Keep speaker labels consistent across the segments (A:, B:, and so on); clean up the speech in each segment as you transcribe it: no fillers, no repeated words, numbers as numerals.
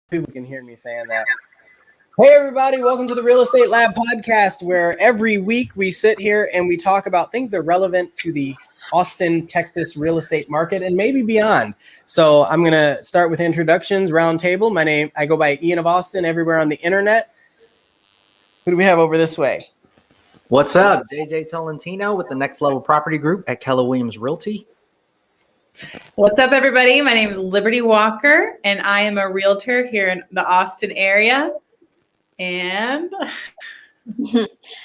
A: People can hear me saying that. Hey, everybody. Welcome to the Real Estate Lab podcast, where every week we sit here and we talk about things that are relevant to the Austin, Texas real estate market and maybe beyond. So I'm going to start with introductions, round table. I go by ianofAustin everywhere on the internet. Who do we have over this way?
B: What's up? JJ Tolentino with the Next Level Property Group at Keller Williams Realty.
C: What's up, everybody? My name is Liberty Walker, and I am a realtor here in the Austin area. And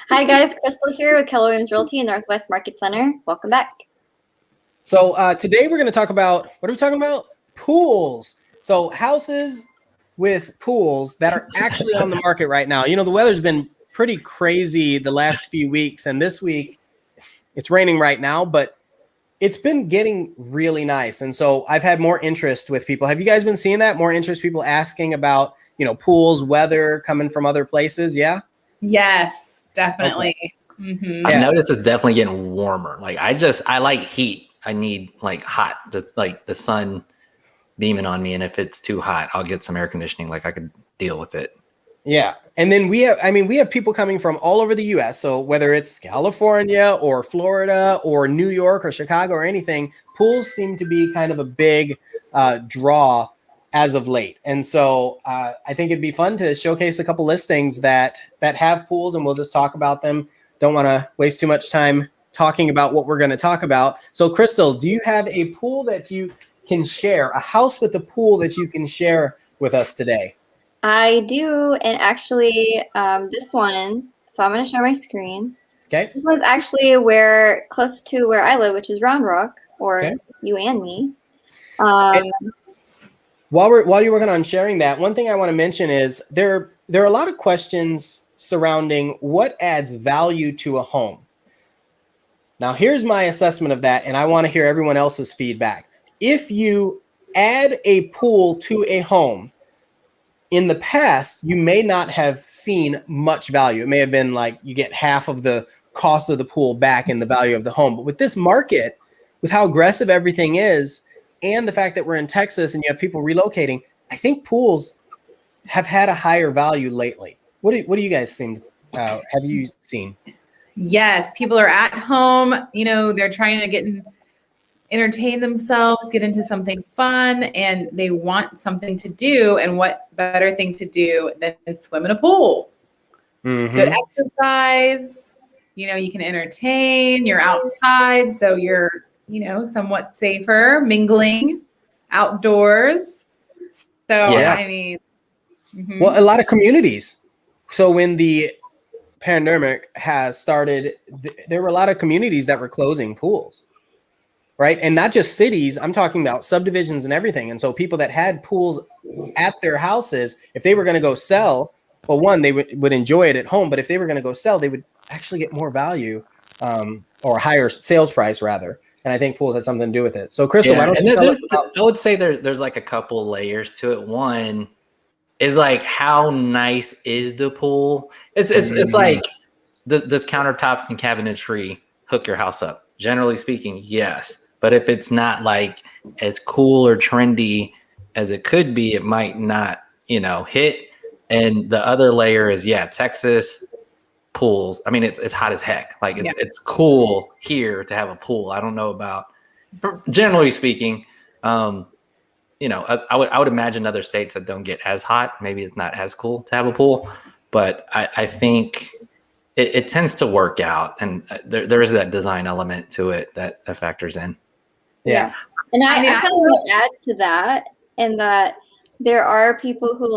D: hi, guys. Crystal here with Keller Williams Realty in Northwest Market Center. Welcome back.
A: So today we're going to talk about, what are we talking about? Pools. So houses with pools that are actually on the market right now. You know, the weather's been pretty crazy the last few weeks, and this week it's raining right now, but it's been getting really nice. And so I've had more interest with people. Have you guys been seeing that? More interest, people asking about, you know, pools, weather coming from other places. Yeah.
C: Yes, definitely.
A: Okay.
C: Mm-hmm.
B: I noticed it's definitely getting warmer. Like I like heat. I need like hot, just like the sun beaming on me. And if it's too hot, I'll get some air conditioning. Like I could deal with it. Yeah.
A: And then we have people coming from all over the US. So whether it's California or Florida or New York or Chicago or anything, pools seem to be kind of a big draw as of late. And so I think it'd be fun to showcase a couple listings that have pools, and we'll just talk about them. Don't want to waste too much time talking about what we're going to talk about. So Crystal, do you have a pool that you can share, a house with a pool that you can share with us today?
D: I do, and actually this one, so I'm going to share my screen.
A: Okay.
D: This one's actually close to where I live, which is Round Rock, or okay. You and me.
A: While you're working on sharing that, one thing I want to mention is there are a lot of questions surrounding what adds value to a home. Now, here's my assessment of that, and I want to hear everyone else's feedback. If you add a pool to a home, in the past, you may not have seen much value. It may have been like you get half of the cost of the pool back in the value of the home. But with this market, with how aggressive everything is, and the fact that we're in Texas and you have people relocating, I think pools have had a higher value lately. What do you guys have you seen?
C: Yes, people are at home. You know, they're trying to entertain themselves, get into something fun, and they want something to do. And what better thing to do than swim in a pool? Mm-hmm. Good exercise. You know, you can entertain. You're outside, so you're, you know, somewhat safer, mingling outdoors. So, yeah. I mean. Mm-hmm.
A: Well, a lot of communities. So when the pandemic has started, there were a lot of communities that were closing pools. Right. And not just cities, I'm talking about subdivisions and everything. And so people that had pools at their houses, if they were going to go sell, well, one, they would enjoy it at home. But if they were going to go sell, they would actually get more value or higher sales price, rather. And I think pools had something to do with it. So, Crystal, why don't you tell us about-
B: I would say there's like a couple layers to it. One is like, how nice is the pool? It's like, does countertops and cabinetry hook your house up? Generally speaking, yes. But if it's not like as cool or trendy as it could be, it might not, you know, hit. And the other layer is, Texas pools. I mean, it's hot as heck. Like it's cool here to have a pool. I don't know about, generally speaking, you know, I would imagine other states that don't get as hot, maybe it's not as cool to have a pool. But I think it tends to work out, and there is that design element to it that factors in.
A: Yeah.
D: And I kind of want to add to that, in that there are people who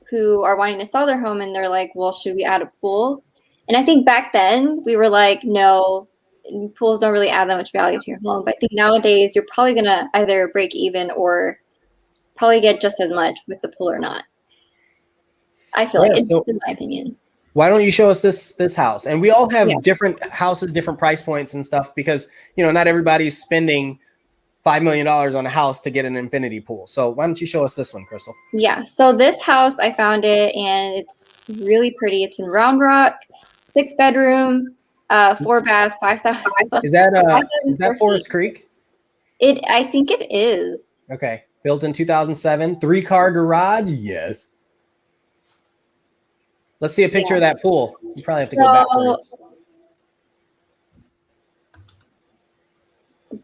D: who are wanting to sell their home, and they're like, well, should we add a pool? And I think back then we were like, no, pools don't really add that much value to your home. But I think nowadays you're probably going to either break even or probably get just as much with the pool or not. I feel like it's in my opinion.
A: Why don't you show us this house? And we all have different houses, different price points and stuff, because, you know, not everybody's spending $5 million on a house to get an infinity pool. So why don't you show us this one, Crystal?
D: Yeah. So this house, I found it, and it's really pretty. It's in Round Rock, 6-bedroom, 4-bath, 5,000.
A: Is that Forest Creek?
D: I think it is.
A: Okay. built in 2007, 3-car garage. Yes. Let's see a picture of that pool. You probably have to go backwards.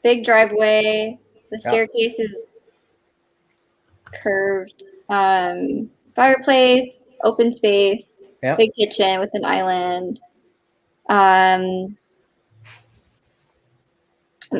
D: Big driveway. The staircase is curved. Fireplace, open space, big kitchen with an island. An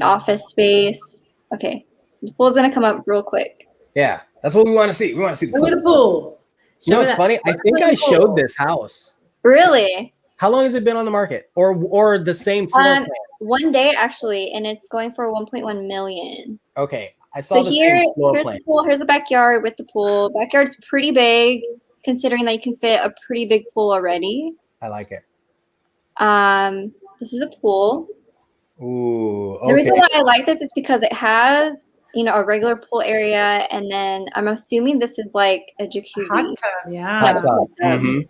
D: office space. Okay. The pool's gonna come up real quick.
A: Yeah, that's what we want to see. We want to see the pool.
C: The pool.
A: You know what's funny? I think I showed this house.
D: Really?
A: How long has it been on the market? Or the same floor plan?
D: One day actually, and it's going for 1.1 million.
A: Okay. I saw the same floor plan.
D: The pool. Here's the backyard with the pool. Backyard's pretty big, considering that you can fit a pretty big pool already.
A: I like it.
D: This is a pool.
A: Ooh, okay.
D: The reason why I like this is because it has, a regular pool area, and then I'm assuming this is like a jacuzzi.
C: Hot tub, yeah.
A: Hot tub. Mm-hmm.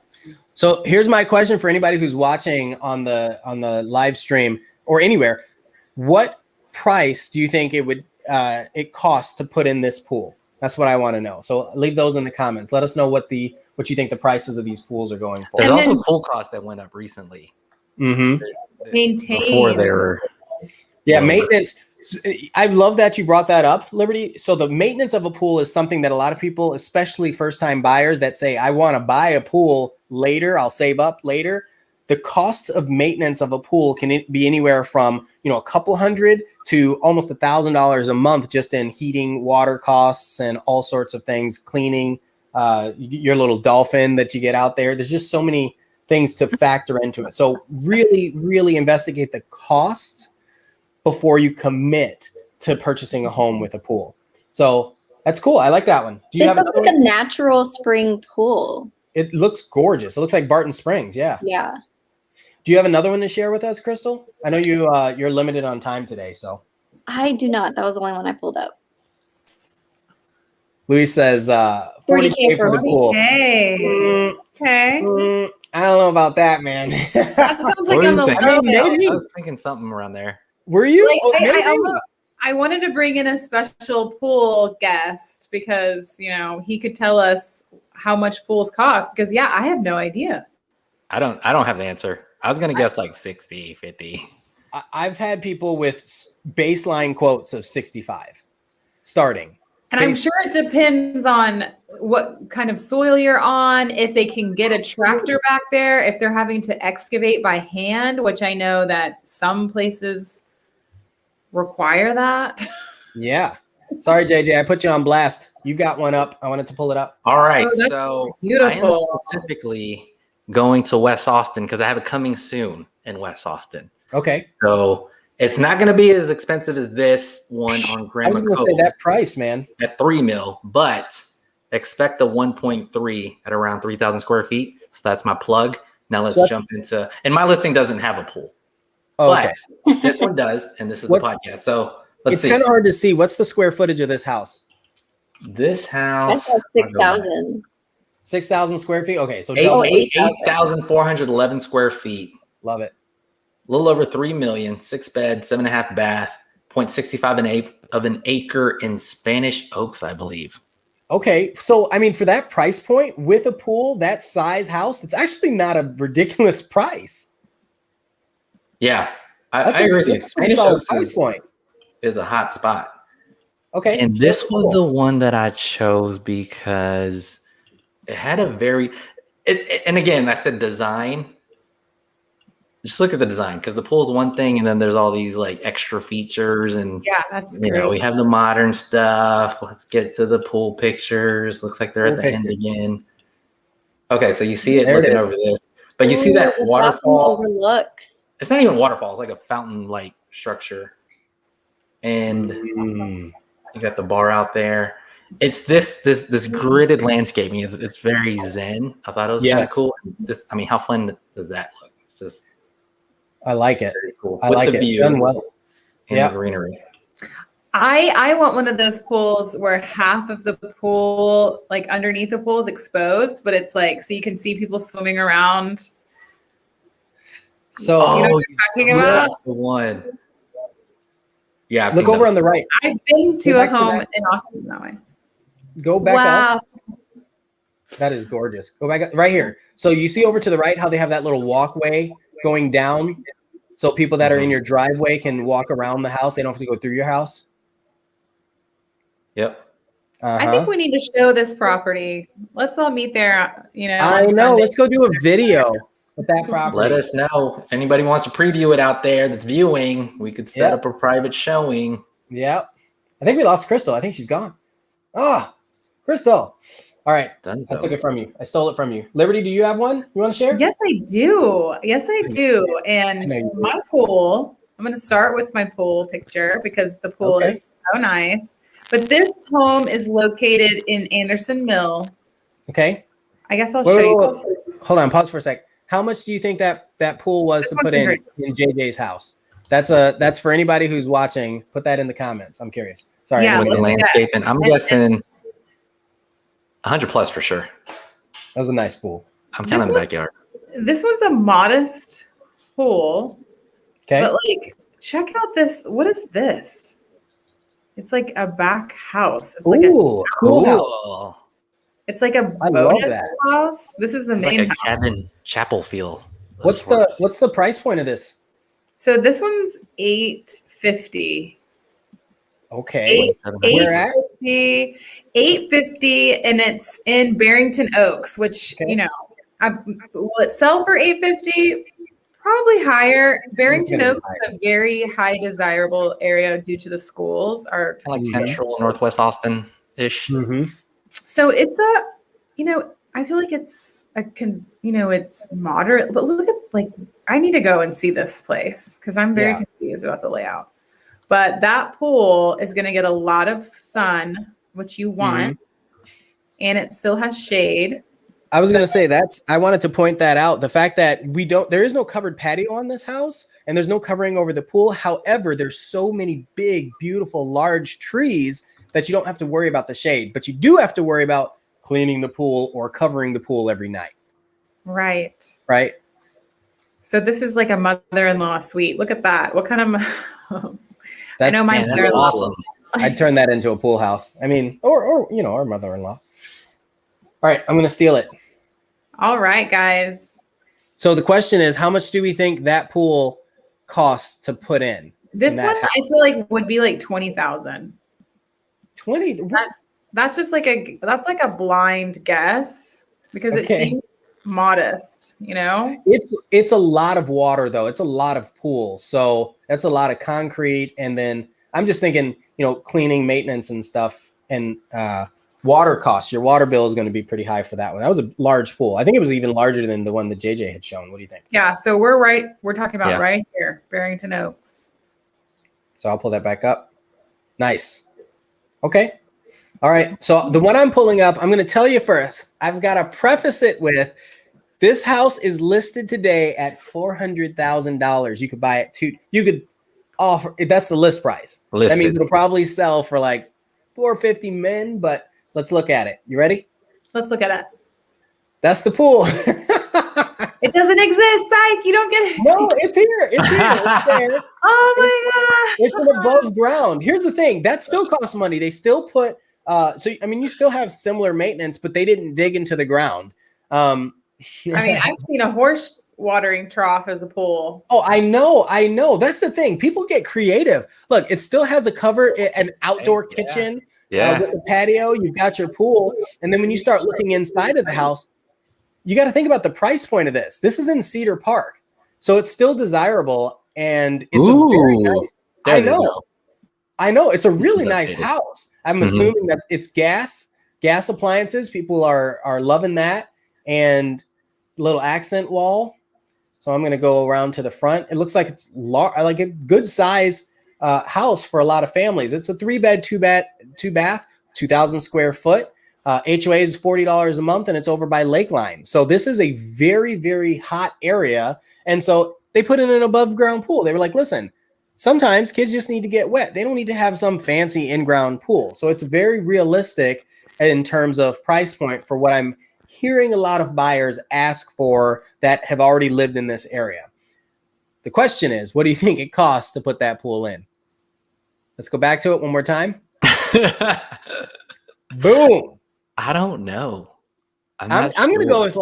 A: So here's my question for anybody who's watching on the live stream or anywhere. What price do you think it would it costs to put in this pool? That's what I want to know. So leave those in the comments. Let us know what you think the prices of these pools are going for.
B: There's also pool costs that went up recently.
A: Mm-hmm.
C: Maintain.
B: Before they were.
A: Yeah, maintenance. I love that you brought that up, Liberty. So the maintenance of a pool is something that a lot of people, especially first-time buyers that say, I want to buy a pool later, I'll save up later. The cost of maintenance of a pool can be anywhere from, a couple hundred to almost $1,000 a month just in heating, water costs, and all sorts of things, cleaning your little dolphin that you get out there. There's just so many things to factor into it. So really, really investigate the costs before you commit to purchasing a home with a pool. So that's cool. I like that one. Do you
D: this looks like a natural spring pool.
A: It looks gorgeous. It looks like Barton Springs. Yeah.
D: Yeah.
A: Do you have another one to share with us, Crystal? I know you're limited on time today, so.
D: I do not. That was the only one I pulled up.
A: Louis says $40K for the pool.
C: Okay.
A: I don't know about that, man.
C: That sounds like on the low.
B: I was thinking something around there.
A: Were you?
C: I wanted to bring in a special pool guest because, he could tell us how much pools cost because, I have no idea.
B: I don't have the answer. I was going to guess like 60, 50.
A: I've had people with baseline quotes of 65 starting.
C: And I'm sure it depends on what kind of soil you're on, if they can get a tractor back there, if they're having to excavate by hand, which I know that some places require that.
A: Yeah. Sorry, JJ, I put you on blast. You got one up. I wanted to pull it up.
B: All right. So
C: beautiful.
B: I am specifically going to West Austin because I have it coming soon in West Austin.
A: Okay.
B: So it's not going to be as expensive as this one on Grand.
A: I was going to say that price, man.
B: At $3 million, but expect a 1.3 at around 3,000 square feet. So that's my plug. Now let's jump into, and my listing doesn't have a pool.
A: Oh, okay.
B: But this one does, and this is the podcast. So let's see.
A: It's kind of hard to see. What's the square footage of this house?
B: This house.
D: That's like 6,000.
A: 6,000 square feet? Okay. So
B: 8,411 square feet.
A: Love it.
B: A little over 3 million, 6 bed, 7.5 bath, 0.65 of an acre in Spanish Oaks, I believe.
A: Okay. So, I mean, for that price point with a pool, that size house, it's actually not a ridiculous price.
B: Yeah, I agree with you. Spanish Oaks is a hot spot.
A: Okay.
B: And this was the one that I chose because it had a and again, I said design. Just look at the design because the pool is one thing, and then there's all these like extra features, and
C: that's great.
B: We have the modern stuff. Let's get to the pool pictures. Looks like they're at the end again. Okay, so you see it looking over this, but you see that waterfall
D: overlooks.
B: It's not even a waterfall. It's like a fountain-like structure, and you got the bar out there. It's this gridded landscaping. It's very zen. I thought it was kind of cool. How fun does that look? It's just.
A: I like it.
B: Very cool.
A: I like
B: the
A: it.
B: View
A: Done well.
B: And the greenery.
C: I want one of those pools where half of the pool, like underneath the pool, is exposed, but it's like so you can see people swimming around.
A: So
C: you know what I'm talking about?
B: The one. Yeah.
A: Look over on the right.
C: I've been to a home in Austin that way.
A: Go back
C: wow.
A: up. That is gorgeous. Go back up right here. So you see over to the right how they have that little walkway going down, so people that are in your driveway can walk around the house. They don't have to go through your house.
B: Yep.
C: I think we need to show this property. Let's all meet there, you know.
A: I
C: on
A: know.
C: Sunday.
A: Let's go do a video with that property.
B: Let us know if anybody wants to preview it out there that's viewing. We could set up a private showing.
A: Yep. I think we lost Crystal. I think she's gone. Crystal. All right. I took it from you. I stole it from you. Liberty, do you have one you want to share?
C: Yes, I do. Yes, I do. And my pool, I'm going to start with my pool picture because the pool is so nice. But this home is located in Anderson Mill.
A: Okay.
C: I guess I'll show you.
A: Hold on. Pause for a sec. How much do you think that pool was to put in JJ's house? That's for anybody who's watching. Put that in the comments. I'm curious. Sorry.
C: Yeah,
B: with the landscaping. I'm guessing 100 plus for sure.
A: That was a nice pool.
B: I'm kind of in the backyard.
C: This one's a modest pool.
A: Okay.
C: But like, check out this. What is this? It's like a back house. It's like a
A: cool house.
C: It's like a bonus house. This is the main
B: like a
C: house.
B: cabin chapel feel.
A: What's the price point of this?
C: So this one's $850.
A: Okay.
C: $850, and it's in Barrington Oaks, which you know, will it sell for $850? Probably higher. Barrington Oaks is a very high desirable area due to the schools are
B: kind of like central Northwest Austin ish.
A: Mm-hmm.
C: So it's a, you know, I feel like it's it's moderate, but look at I need to go and see this place because I'm very confused about the layout. But that pool is going to get a lot of sun, which you want, and it still has shade.
A: I was going to say I wanted to point that out. The fact that there is no covered patio on this house and there's no covering over the pool. However, there's so many big, beautiful, large trees that you don't have to worry about the shade, but you do have to worry about cleaning the pool or covering the pool every night.
C: Right.
A: Right.
C: So this is like a mother-in-law suite. Look at that. What kind of, I know my
B: mother-in-law. Awesome.
A: I'd turn that into a pool house. I mean, or our mother-in-law. All right. I'm going to steal it.
C: All right, guys.
A: So the question is, how much do we think that pool costs to put in?
C: This one, I feel like would be like 20,000.
A: 20.
C: That's just like a blind guess because it seems modest, you know?
A: It's a lot of water though. It's a lot of pool. So that's a lot of concrete. And then I'm just thinking, cleaning, maintenance and stuff and water costs. Your water bill is going to be pretty high for that one. That was a large pool. I think it was even larger than the one that JJ had shown. What do you think?
C: Yeah. So we're talking about right here, Barrington Oaks.
A: So I'll pull that back up. Nice. Okay. All right. So the one I'm pulling up, I'm going to tell you first. I've got to preface it with this house is listed today at $400,000. You could buy it you could offer. That's the list price. That means it'll probably sell for like $450 min, but let's look at it. You ready?
C: Let's look at it.
A: That's the pool.
C: It doesn't exist, Psych. You don't get it.
A: No, it's here. It's here. It's there.
C: Oh my God.
A: It's an above ground. Here's the thing. That still costs money. They still put you still have similar maintenance, but they didn't dig into the ground.
C: I've seen a horse watering trough as a pool.
A: Oh, I know. That's the thing. People get creative. Look, it still has a cover, an outdoor kitchen with a patio. You've got your pool. And then when you start looking inside of the house, you got to think about the price point of this. This is in Cedar Park. So it's still desirable. And it's a very nice. I know. It's a really nice house. I'm assuming that it's gas appliances. People are loving that. And little accent wall. So I'm going to go around to the front. It looks like it's like a good size house for a lot of families. It's a 3-bed, 2-bath, 2,000 square foot. HOA is $40 a month, and it's over by Lakeline. So this is a very, very hot area. And so they put in an above ground pool. They were like, listen, sometimes kids just need to get wet. They don't need to have some fancy in-ground pool. So it's very realistic in terms of price point for what I'm hearing a lot of buyers ask for that have already lived in this area. The question is, what do you think it costs to put that pool in? Let's go back to it one more time. Boom.
B: I don't know. I'm
A: I'm
B: not
A: gonna
B: sure.
A: go with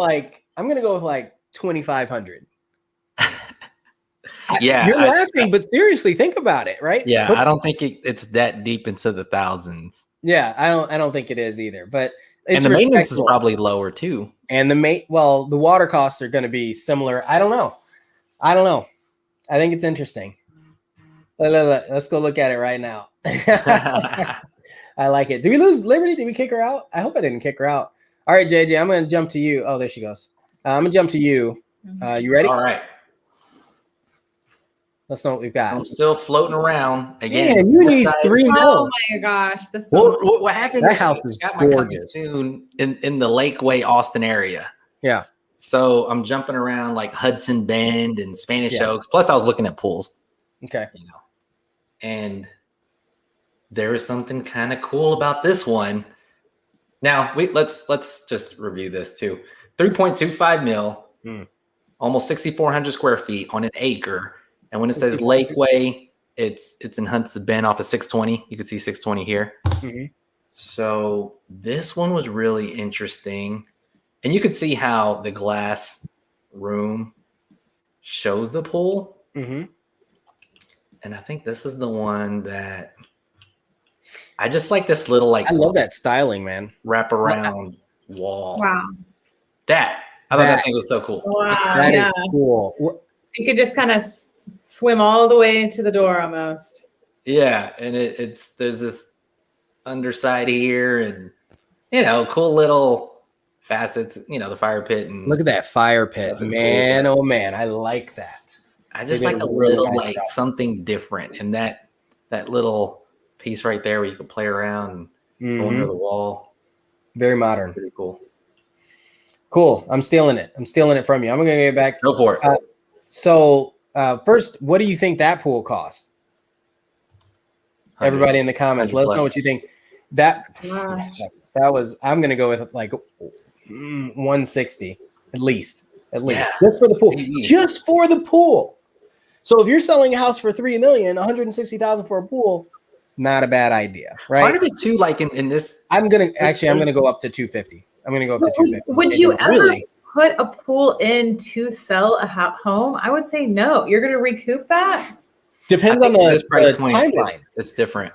A: like 2,500.
B: Yeah,
A: You're laughing, but seriously, think about it, right?
B: yeah,
A: But
B: I don't think it's that deep into the thousands.
A: yeah, I don't think it is either. But
B: And
A: it's
B: the maintenance is
A: respectable.
B: probably lower too.
A: And the water costs are going to be similar. I don't know. I think it's interesting. Let's go look at it right now. I like it. Did we lose Liberty? Did we kick her out? I hope I didn't kick her out. All right, JJ, I'm going to jump to you. Oh, there she goes. I'm going to jump to you. You ready?
B: All right.
A: Let's know what we've got.
B: I'm still floating around again.
A: Man, you need 3 mil.
C: Oh my gosh, this so
B: What happened?
A: That house is
B: got my coming
A: gorgeous.
B: soon in the Lakeway, Austin area.
A: Yeah.
B: So I'm jumping around like Hudson Bend and Spanish
A: Yeah.
B: Oaks. Plus, I was looking at pools.
A: Okay.
B: You know, and there is something kind of cool about this one. Now, let's just review this too. 3.25 mil, almost 6,400 square feet on an acre. And when it says Lakeway, it's in Hudson Bend off of 620. You can see 620 here.
A: Mm-hmm.
B: So this one was really interesting. And you could see how the glass room shows the pool.
A: Mm-hmm.
B: And I think this is the one that I just like this little like
A: I love that styling, man.
B: wraparound wall.
C: wow.
B: I thought that thing was so cool.
C: Wow.
A: That
C: yeah.
A: is cool.
C: You could just kind of swim all the way to the door almost.
B: Yeah, and there's this underside here, and cool little facets. The fire pit and
A: Look at that fire pit, man.
B: Cool.
A: Oh man, I like that.
B: I just
A: You
B: like
A: did
B: a
A: a really
B: little
A: nice
B: like
A: job.
B: something different, and that little piece right there where you can play around and go under the wall.
A: Very modern.
B: Pretty cool.
A: Cool. I'm stealing it. From you. I'm gonna get back.
B: Go for it.
A: So first, what do you think that pool cost? Everybody in the comments, let us know what you think. That was. I'm gonna go with like 160 at least, just for the pool. Just for the pool. So if you're selling a house for $3 million, $160,000 for a pool, not a bad idea, right?
B: Part of it too, like in this,
A: I'm gonna go up to 250. I'm gonna go up to 250.
C: Would you ever put a pool in to sell a home? I would say no. You're going to recoup that?
A: Depends on the
B: price point.
A: timeline.
B: It's different.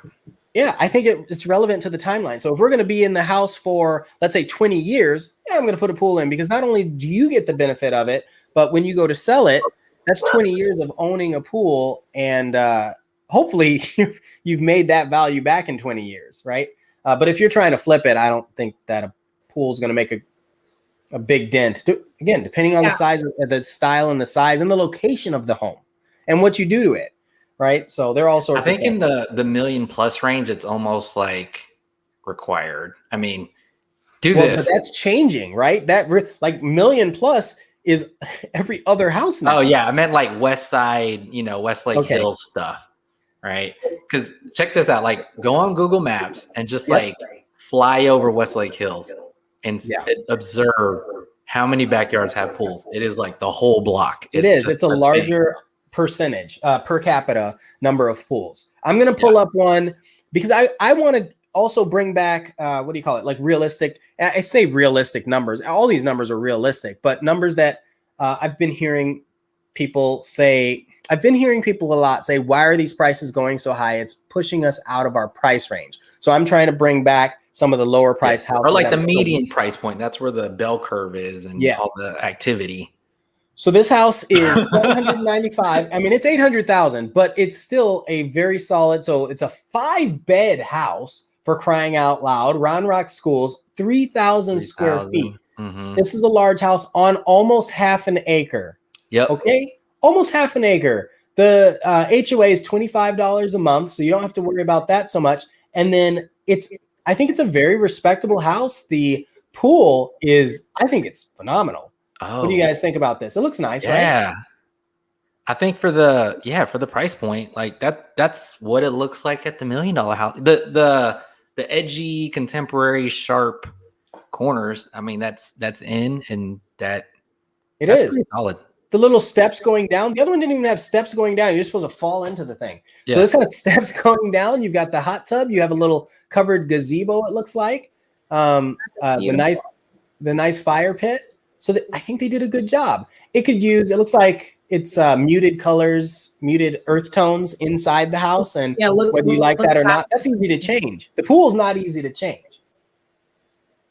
A: Yeah, I think it's relevant to the timeline. So if we're going to be in the house for, let's say, 20 years, I'm going to put a pool in because not only do you get the benefit of it, but when you go to sell it, that's 20 years of owning a pool, and hopefully you've made that value back in 20 years, right? But if you're trying to flip it, I don't think that a pool is going to make a big dent. Again, depending on the size, the style, and the size, and the location of the home, and what you do to it, right? So they're all sorts.
B: I think in the $1 million plus range, it's almost like required. I mean, this.
A: But that's changing, right? That like $1 million plus is every other house now.
B: Oh yeah, I meant like West Side, Westlake Hills stuff, right? Because check this out. Like, go on Google Maps and just like fly over Westlake Hills and observe how many backyards have pools. It is like the whole block.
A: It's a larger percentage per capita number of pools. I'm going to pull up one because I want to also bring back what do you call it? Like realistic. I say realistic numbers. All these numbers are realistic, but numbers that I've been hearing people say. I've been hearing people a lot say, "Why are these prices going so high? It's pushing us out of our price range." So I'm trying to bring back some of the lower price houses,
B: or like the median price point. That's where the bell curve is, and all the activity.
A: So this house is $795. I mean, it's $800,000, but it's still a very solid. So it's a 5-bed house, for crying out loud. Round Rock Schools, 3,000 square feet.
B: Mm-hmm.
A: This is a large house on almost half an acre.
B: Yep.
A: Okay. Almost half an acre. The HOA is $25 a month, so you don't have to worry about that so much. And then I think it's a very respectable house. The pool I think it's phenomenal.
B: Oh.
A: What do you guys think about this? It looks nice, right?
B: Yeah. I think for the price point, like that's what it looks like at the $1 million house. The edgy, contemporary, sharp corners. I mean, that's in, and that's pretty solid. The
A: little steps going down. The other one didn't even have steps going down. You're supposed to fall into the thing.
B: Yeah.
A: So this has steps going down. You've got the hot tub. You have a little covered gazebo, it looks like. the nice fire pit. So I think they did a good job. It looks like it's muted colors, muted earth tones inside the house. And whether you like that or not, that's easy to change. The pool's not easy to change.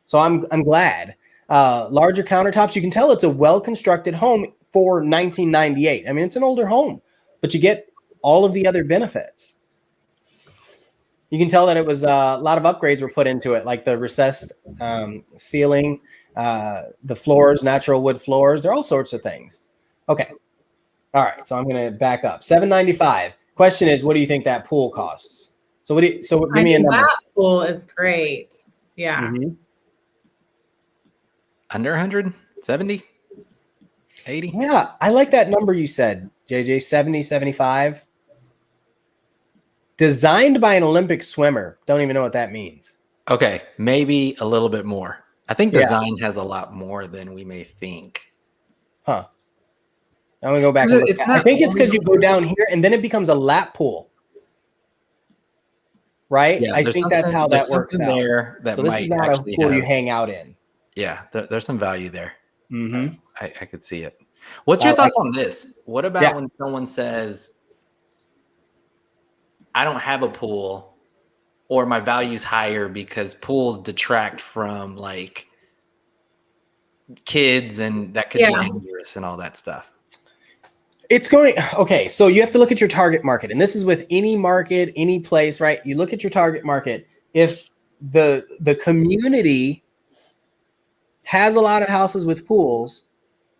A: So I'm glad. Larger countertops, you can tell it's a well-constructed home for 1998. I mean, it's an older home, but you get all of the other benefits. You can tell that it was a lot of upgrades were put into it, like the recessed ceiling, the floors, natural wood floors. There are all sorts of things. Okay. All right. So I'm going to back up. $795. Question is, what do you think that pool costs? So give me a number.
C: That pool is great. Yeah.
A: Mm-hmm.
B: Under 100, 70, 80.
A: Yeah. I like that number you said, JJ, 70, 75. Designed by an Olympic swimmer. Don't even know what that means.
B: Okay, maybe a little bit more. I think design has a lot more than we may think.
A: Huh. I'm going to go back. And look. I think it's because you go down here and then it becomes a lap pool. Right?
B: Yeah,
A: I think that's how that works out.
B: There that
A: so this is not a pool you hang out in.
B: Yeah, there's some value there.
A: Mm-hmm.
B: I could see it. What's your thoughts on this? What about when someone says, I don't have a pool, or my value's higher because pools detract from like kids and that could be dangerous and all that stuff?
A: Okay, so you have to look at your target market. And this is with any market, any place, right? You look at your target market. If the community has a lot of houses with pools,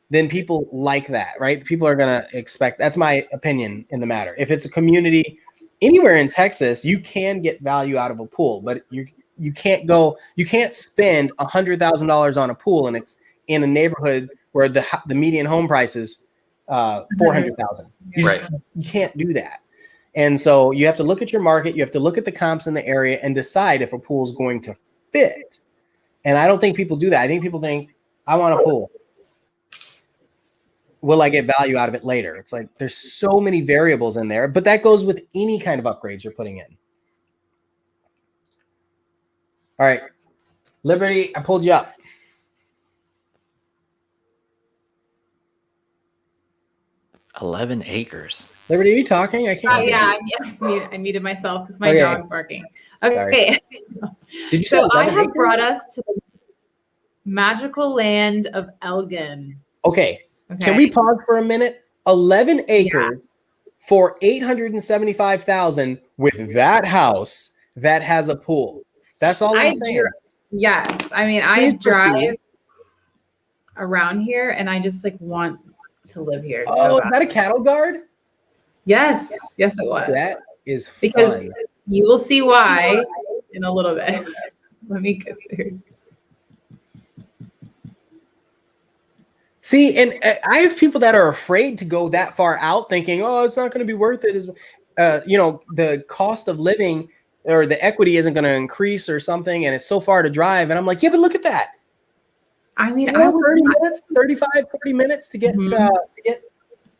A: then people like that, right? People are going to expect, that's my opinion in the matter. If it's a community anywhere in Texas, you can get value out of a pool, but you can't spend $100,000 on a pool, and it's in a neighborhood where the median home price is $400,000. You can't do that. And so you have to look at your market. You have to look at the comps in the area and decide if a pool is going to fit. And I don't think people do that. I think people think, I want a pool. Will I get value out of it later? It's like there's so many variables in there, but that goes with any kind of upgrades you're putting in. All right. Liberty, I pulled you up.
B: $11 acres.
A: Liberty, are you talking? I can't.
C: Oh, yeah. I muted myself because my dog's barking. Okay.
A: Did you say
C: so I have
A: acres?
C: brought us to the magical land of Elgin.
A: Okay. Can we pause for a minute? 11 acres for $875,000 with that house that has a pool. That's all I'm saying.
C: Yes. I mean, I drive around here and I just want to live here.
A: Oh, is that a cattle guard?
C: Yes. Yes, it was.
A: That is fun.
C: Because you will see why in a little bit. Let me get there.
A: See, and I have people that are afraid to go that far out thinking, oh, it's not going to be worth it. The cost of living or the equity isn't going to increase or something. And it's so far to drive. And I'm like, yeah, but look at that.
C: I mean,
A: 30 minutes, 35, 40 minutes to get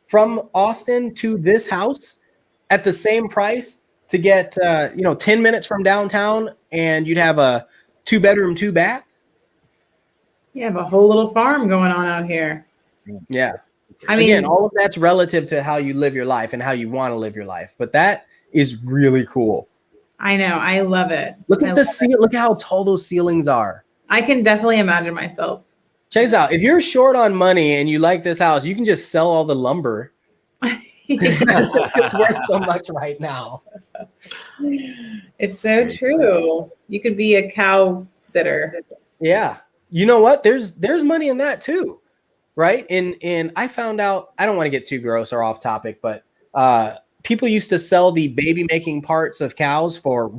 A: from Austin to this house at the same price to get, 10 minutes from downtown, and you'd have a 2-bedroom, 2-bath.
C: You have a whole little farm going on out here.
A: Yeah.
C: I mean,
A: again, all of that's relative to how you live your life and how you want to live your life. But that is really cool.
C: I know. I love it.
A: Look at look at how tall those ceilings are. I
C: can definitely imagine myself.
A: Check this out. If you're short on money and you like this house, you can just sell all the lumber. It's worth so much right now.
C: It's so true. You could be a cow sitter.
A: Yeah. You know what? There's money in that too, right? And I found out, I don't want to get too gross or off topic, but people used to sell the baby making parts of cows for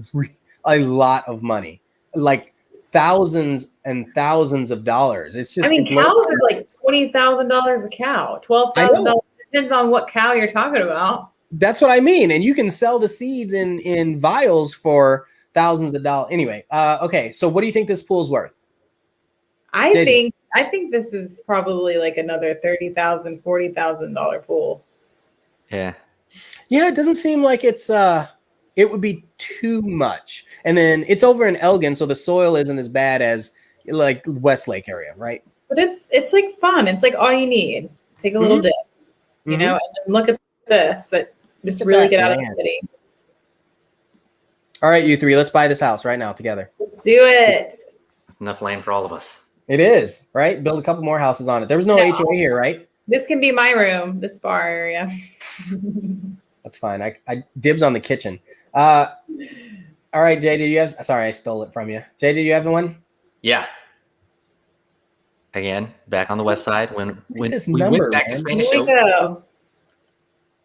A: a lot of money, like thousands and thousands of dollars. It's just,
C: cows are like $20,000 a cow, $12,000. Depends on what cow you're talking about.
A: That's what I mean. And you can sell the seeds in vials for thousands of dollars. Anyway, okay. So what do you think this pool's worth?
C: I think this is probably like another $30,000, $40,000 pool.
B: Yeah.
A: Yeah, it doesn't seem like it's it would be too much. And then it's over in Elgin, so the soil isn't as bad as like Westlake area, right?
C: But it's like fun. It's like all you need. Take a little dip, you know, and then look at this. That just really get out of the city.
A: All right, you three, let's buy this house right now together.
C: Let's do it.
B: It's enough land for all of us.
A: It is, right? Build a couple more houses on it. There was no HOA here, right?
C: This can be my room, this bar area.
A: That's fine. I dibs on the kitchen. All right, Jay, did you have? Sorry, I stole it from you. Jay, did you have the one?
B: Yeah. Again, back on the west side when we
A: number,
B: went back to Spanish
C: Here we
B: Oaks.
C: go.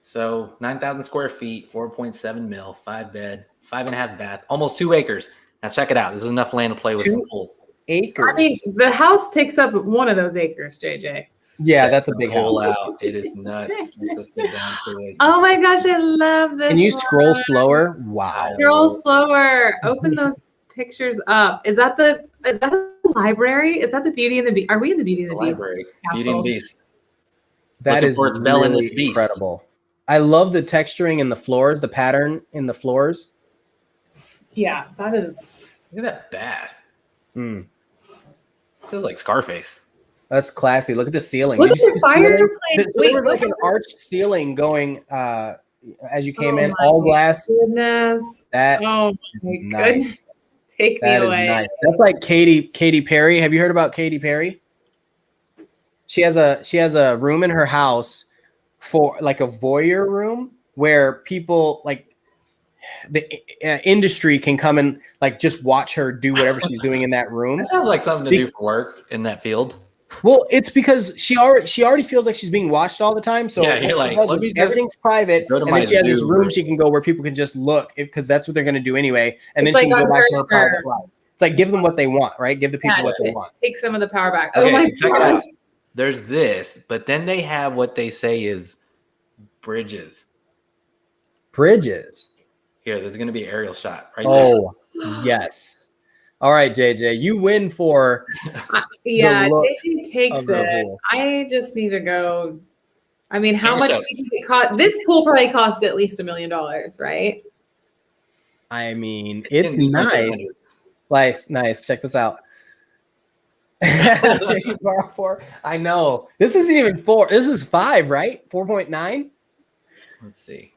B: So 9,000 square feet, 4.7 mil, 5 bed, 5.5 bath, almost 2 acres. Now check it out. This is enough land to play with some pools.
A: 2 acres.
C: I mean, the house takes up one of those acres, JJ.
A: Yeah, that's a big house.
B: Out. It is nuts. Let's get down to it.
C: Oh my gosh, I love this.
A: Can you scroll
C: one.
A: slower? Wow.
C: Scroll slower. Open those pictures up. Is that the library? Is that the Beauty and the Beast? Are we in the Beauty and the Beast?
B: Library. Beauty and the Beast.
A: That
B: Looking
A: is
B: for its Belle and
A: really
B: its Beast.
A: incredible. I love the texturing in the floors, the pattern in the floors.
C: Yeah, that is.
B: Look at that bath.
A: Mm.
B: This is like Scarface.
A: That's classy. Look at the ceiling.
C: Look
A: Did you
C: at the
A: see ceiling?
C: fireplace.
A: There was like an arched ceiling going as you came in,
C: my
A: all glass.
C: Goodness.
A: That
C: Oh my
A: nice.
C: goodness. Take
A: That
C: me
A: is
C: away.
A: nice. That's like Katy Perry. Have you heard about Katy Perry? She has a room in her house for like a voyeur room where people like the industry can come and like just watch her do whatever she's doing in that room.
B: That sounds like something to do for work in that field.
A: Well, it's because she already feels like she's being watched all the time. So
B: yeah, you're like, let me
A: everything's private,
B: go to
A: and
B: my
A: then she has this
B: Zoom
A: room
B: room.
A: she can go where people can just look because that's what they're going to do anyway. And
C: It's
A: then she
C: like
A: can go
C: on
A: back to her
C: her
A: private
C: terms.
A: life. It's like give them what they want, right? Give the people what they want.
C: Take some of the power back.
B: Okay,
C: Oh my
B: so check it out.
C: gosh.
B: There's this, but then they have what they say is bridges.
A: Bridges.
B: Here, there's going to be an aerial shot right there.
A: Oh, yes. All right, JJ, you win for
C: Yeah,
A: look
C: JJ takes
A: of the
C: it.
A: pool.
C: I just need to go. I mean, how
B: Give
C: much do
B: yourselves.
C: you think it cost? This pool probably cost at least $1 million, right?
A: I mean, it's
B: gonna be
A: nice.
B: hundreds.
A: Nice. Check this out. I know. This isn't even 4. This is 5, right? 4.9.
B: Let's see.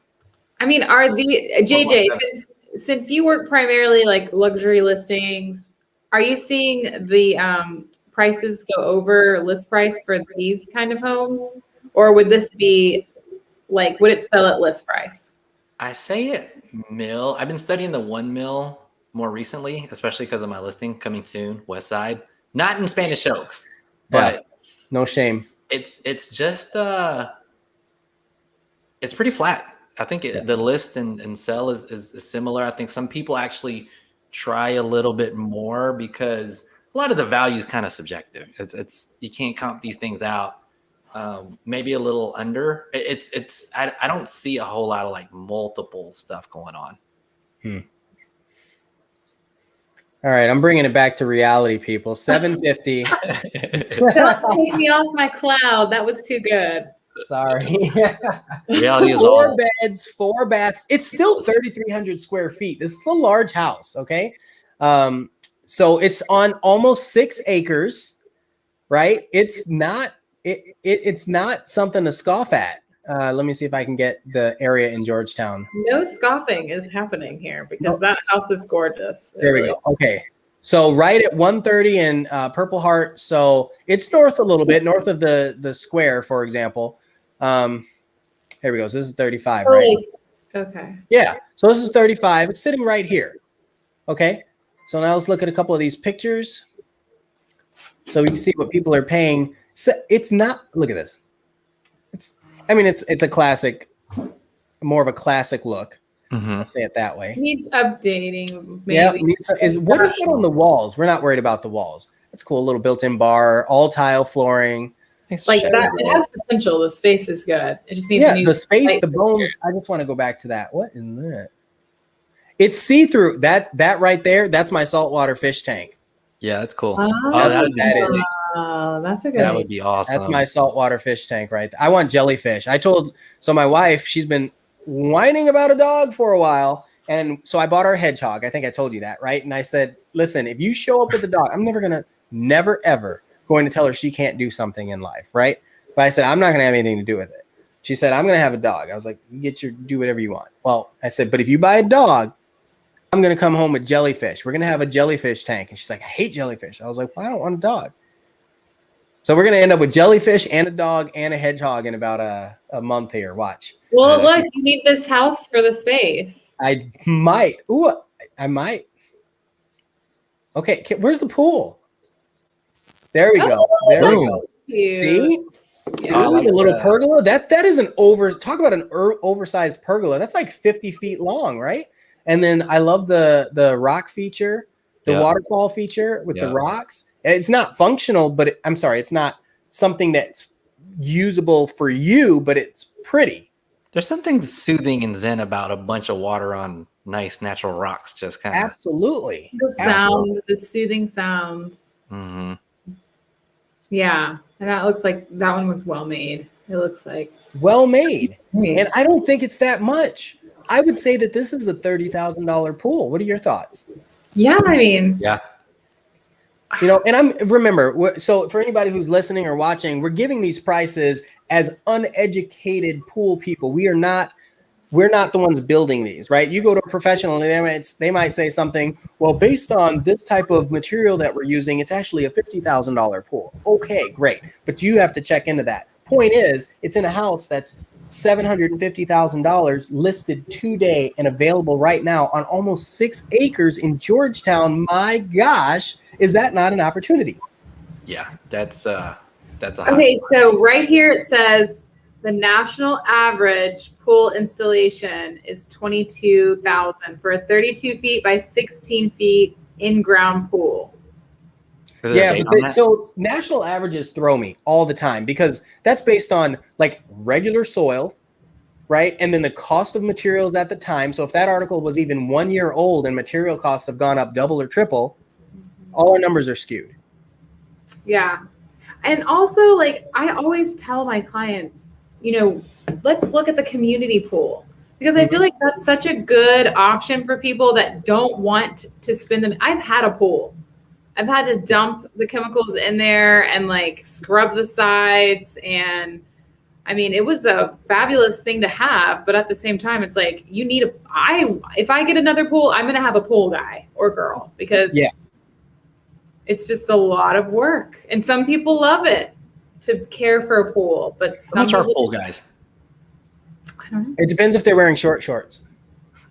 C: I mean, are the JJ since you work primarily like luxury listings, are you seeing the prices go over list price for these kind of homes, or would this be like would it sell at list price?
B: I say it mil. I've been studying the 1 mil more recently, especially because of my listing coming soon, West Side. Not in Spanish Oaks, but
A: no shame.
B: It's just it's pretty flat. I think the list and sell is similar. I think some people actually try a little bit more because a lot of the value is kind of subjective. It's you can't comp these things out. Maybe a little under. I don't see a whole lot of like multiple stuff going on.
A: All right, I'm bringing it back to reality, people. 750.
C: Don't take me off my cloud. That was too good.
A: Sorry.
B: Reality is
A: 4
B: all
A: beds, 4 baths. It's still 3,300 square feet. This is a large house, okay? So it's on almost 6 acres, right? It's not it's not something to scoff at. Let me see if I can get the area in Georgetown.
C: No scoffing is happening here because that house is gorgeous.
A: There we go. Okay. So right at 130 in Purple Heart. So it's north a little bit, north of the square, for example. Here we go. So this is 35, right?
C: Okay.
A: Yeah. So this is 35. It's sitting right here. Okay. So now let's look at a couple of these pictures. So we can see what people are paying. So it's not, look at this. It's a classic, more of a classic look. I'll say it that way.
C: Needs updating. Maybe.
A: Yeah. What is that on the walls? We're not worried about the walls. That's cool. A little built-in bar, all tile flooring.
C: Like that, it has potential. The space is good. It just needs a new
A: the space,
C: light
A: the bones. I just want to go back to that. What is that? It's see-through. That right there, that's my saltwater fish tank.
B: Yeah, that's cool.
C: Oh,
A: That's what that is.
C: That's a good
B: That
C: idea.
B: would be awesome.
A: That's my saltwater fish tank right there. I want jellyfish. So my wife, she's been whining about a dog for a while, And so I bought our hedgehog. I think I told you that, right? And I said, listen, if you show up with a dog, I'm never, ever going to tell her she can't do something in life, right? But I said, I'm not going to have anything to do with it. She said, I'm going to have a dog. I was like, do whatever you want. Well, I said, but if you buy a dog, I'm going to come home with jellyfish. We're going to have a jellyfish tank. And she's like, I hate jellyfish. I was like, well, I don't want a dog. So we're going to end up with jellyfish and a dog and a hedgehog in about a month here. Watch.
C: Well, look, you need this house for the space.
A: I might. Ooh, I might. Okay, where's the pool? There we go. There we go. See? See, a little pergola. That is talk about an oversized pergola. That's like 50 feet long, right? And then I love the rock feature, the waterfall feature with the rocks. It's not functional, but it's not something that's usable for you, but it's pretty.
B: There's something soothing and zen about a bunch of water on nice natural rocks. Just kind of
A: absolutely
C: the soothing sounds.
B: Mm-hmm.
C: Yeah, and that looks like that one was well made. It looks like
A: well made, and I don't think it's that much. I would say that this is a $30,000 pool. What are your thoughts?
C: Yeah, I mean,
B: yeah.
A: And so for anybody who's listening or watching, we're giving these prices as uneducated pool people. We're not the ones building these, right? You go to a professional and they might say something, well, based on this type of material that we're using, it's actually a $50,000 pool. Okay, great. But you have to check into that. Point is, it's in a house that's $750,000 listed today and available right now on almost 6 acres in Georgetown. My gosh, is that not an opportunity?
B: Yeah, that's a
C: okay. So right here it says the national average pool installation is $22,000 for a 32 feet by 16 feet in-ground pool.
A: Yeah, so national averages throw me all the time because that's based on like regular soil, right? And then the cost of materials at the time. So if that article was even 1 year old and material costs have gone up double or triple, all our numbers are skewed.
C: Yeah. And also, like, I always tell my clients, let's look at the community pool because I feel like that's such a good option for people that don't want to spend them. I've had a pool. I've had to dump the chemicals in there and like scrub the sides. And I mean, it was a fabulous thing to have, but at the same time, it's like, if I get another pool, I'm going to have a pool guy or girl because it's just a lot of work. And some people love it to care for a pool, but
B: how much are pool guys?
C: I don't know.
A: It depends if they're wearing short shorts.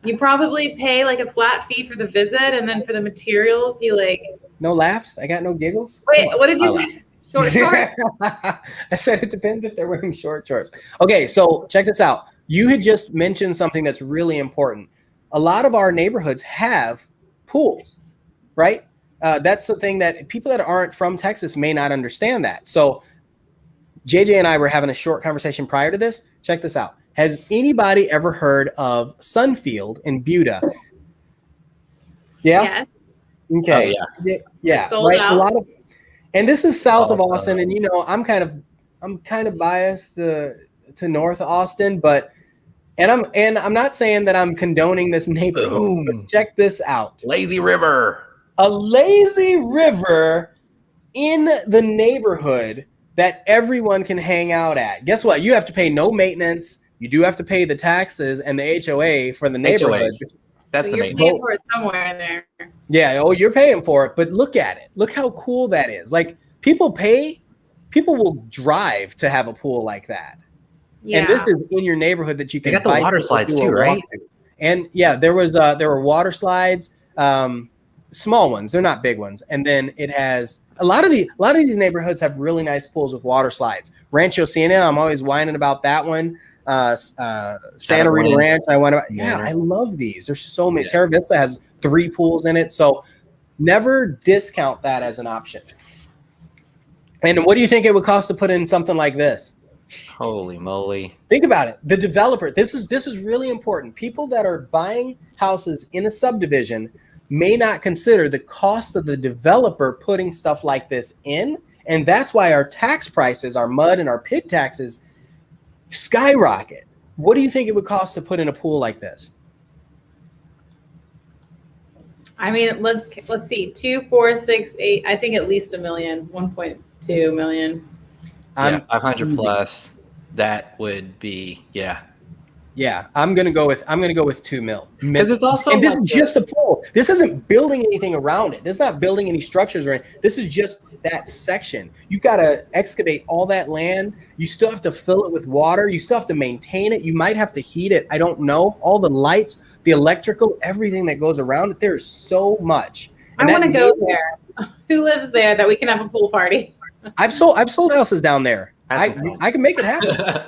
C: You probably pay like a flat fee for the visit, and then for the materials, you like.
A: No laughs? I got no giggles?
C: Wait, what did you say? Short shorts?
A: I said it depends if they're wearing short shorts. Okay, so check this out. You had just mentioned something that's really important. A lot of our neighborhoods have pools, right? That's the thing that people that aren't from Texas may not understand that. So JJ and I were having a short conversation prior to this. Check this out. Has anybody ever heard of Sunfield in Buda? Yeah?
C: Yes.
A: Okay.
B: Oh,
A: yeah.
C: Sold
A: Right.
C: out.
A: A lot of, and this is south of
B: Awesome.
A: Austin, and I'm kind of biased to North Austin, but I'm not saying that I'm condoning this neighborhood. But check this out.
B: Lazy River.
A: A lazy river in the neighborhood that everyone can hang out at. Guess what? You have to pay no maintenance. You do have to pay the taxes and the HOA for the neighborhood.
B: HOAs. That's
C: So
B: the
C: you're
B: main
C: paying for it somewhere in there.
A: Yeah. Oh, you're paying for it. But look at it. Look how cool that is. Like people will drive to have a pool like that.
C: Yeah.
A: And this is in your neighborhood that you can.
B: They got the water slides too, right?
A: And yeah, there were water slides, small ones. They're not big ones. And then it has a lot of these neighborhoods have really nice pools with water slides. Rancho Siena, I'm always whining about that one. Santa Rita Ranch, I love these. There's so many. Terra Vista has 3 pools in it, so never discount that as an option. And what do you think it would cost to put in something like this?
B: Holy moly.
A: Think about it. The developer, this is really important. People that are buying houses in a subdivision may not consider the cost of the developer putting stuff like this in. And that's why our tax prices, our mud and our pig taxes skyrocket. What do you think it would cost to put in a pool like this?
C: I mean, let's see, 2, 4, 6, 8. I think at least $1 million, 1.2 million.
B: Yeah, 500 plus. That would be
A: Yeah, I'm gonna go with $2 million.
B: Because it's also
A: and this is just a pool. This isn't building anything around it. This is not building any structures or anything. This is just that section. You've got to excavate all that land. You still have to fill it with water. You still have to maintain it. You might have to heat it. I don't know. All the lights, the electrical, everything that goes around it. There's so much.
C: And I want to go there. Who lives there that we can have a pool party?
A: I've sold houses down there. I can make it happen.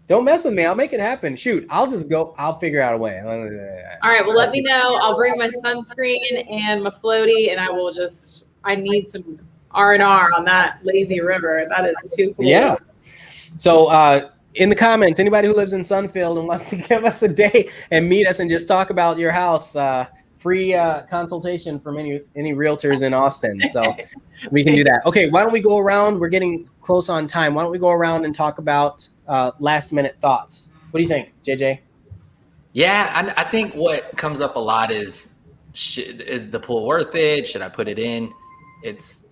A: Don't mess with me. I'll make it happen. Shoot, I'll just go. I'll figure out a way.
C: All right. Well, let me know. I'll bring my sunscreen and my floaty, and I need some R&R on that lazy river. That is too cool.
A: Yeah. So in the comments, anybody who lives in Sunfield and wants to give us a day and meet us and just talk about your house, free consultation from any realtors in Austin. So we can do that. Okay. Why don't we go around? We're getting close on time. Why don't we go around and talk about last minute thoughts? What do you think, JJ?
B: Yeah, I think what comes up a lot is the pool worth it? Should I put it in? It's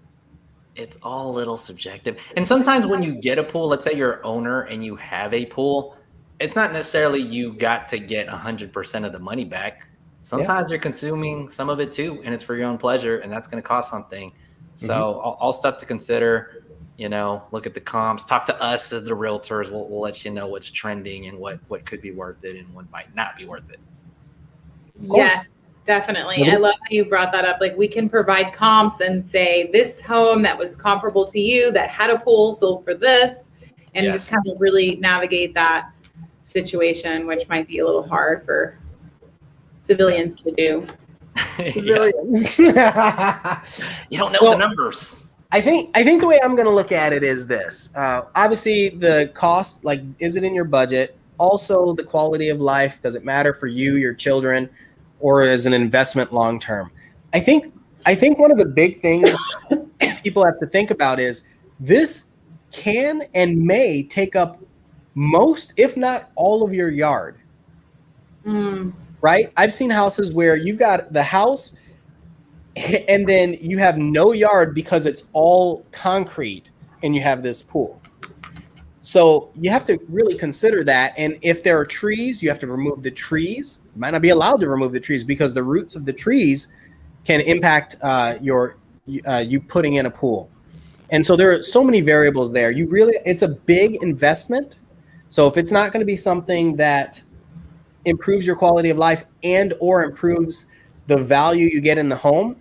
B: all a little subjective. And sometimes when you get a pool, let's say you're an owner and you have a pool, it's not necessarily you got to get 100% of the money back. Sometimes you're consuming some of it too, and it's for your own pleasure, and that's going to cost something. So all stuff to consider. Look at the comps, talk to us as the realtors. We'll let you know what's trending and what could be worth it and what might not be worth it.
C: Yes, definitely. I love how you brought that up. Like, we can provide comps and say this home that was comparable to you that had a pool sold for this, and just kind of really navigate that situation, which might be a little hard for civilians to do.
A: Civilians.
B: You don't know the numbers.
A: I think the way I'm going to look at it is this. Obviously, the cost, like, is it in your budget? Also, the quality of life. Does it matter for you, your children, or as an investment long term? I think one of the big things people have to think about is this can and may take up most, if not all, of your yard. Right? I've seen houses where you've got the house and then you have no yard because it's all concrete and you have this pool. So you have to really consider that. And if there are trees, you have to remove the trees. You might not be allowed to remove the trees because the roots of the trees can impact you putting in a pool. And so there are so many variables there. It's a big investment. So if it's not going to be something that improves your quality of life and or improves the value you get in the home,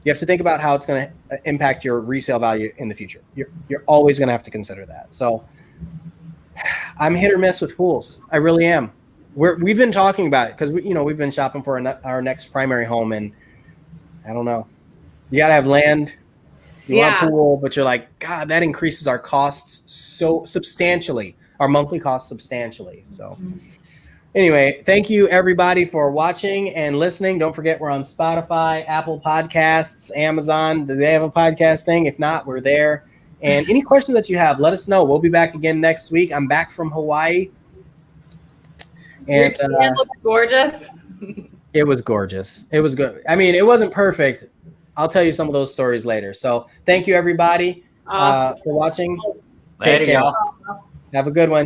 A: you have to think about how it's going to impact your resale value in the future. You're always going to have to consider that. So I'm hit or miss with pools. I really am. We've been talking about it because we've been shopping for our next primary home, and I don't know. You got to have land. You want a pool, but you're like, God, that increases our costs so substantially, our monthly costs substantially. So. Anyway, thank you everybody for watching and listening. Don't forget we're on Spotify, Apple Podcasts, Amazon. Do they have a podcast thing? If not, we're there. And any questions that you have, let us know. We'll be back again next week. I'm back from Hawaii. And
C: your tan looks gorgeous.
A: It was gorgeous. It was good. I mean, it wasn't perfect. I'll tell you some of those stories later. So thank you everybody for watching.
B: Later,
A: Take care.
B: y'all.
A: Have a good one.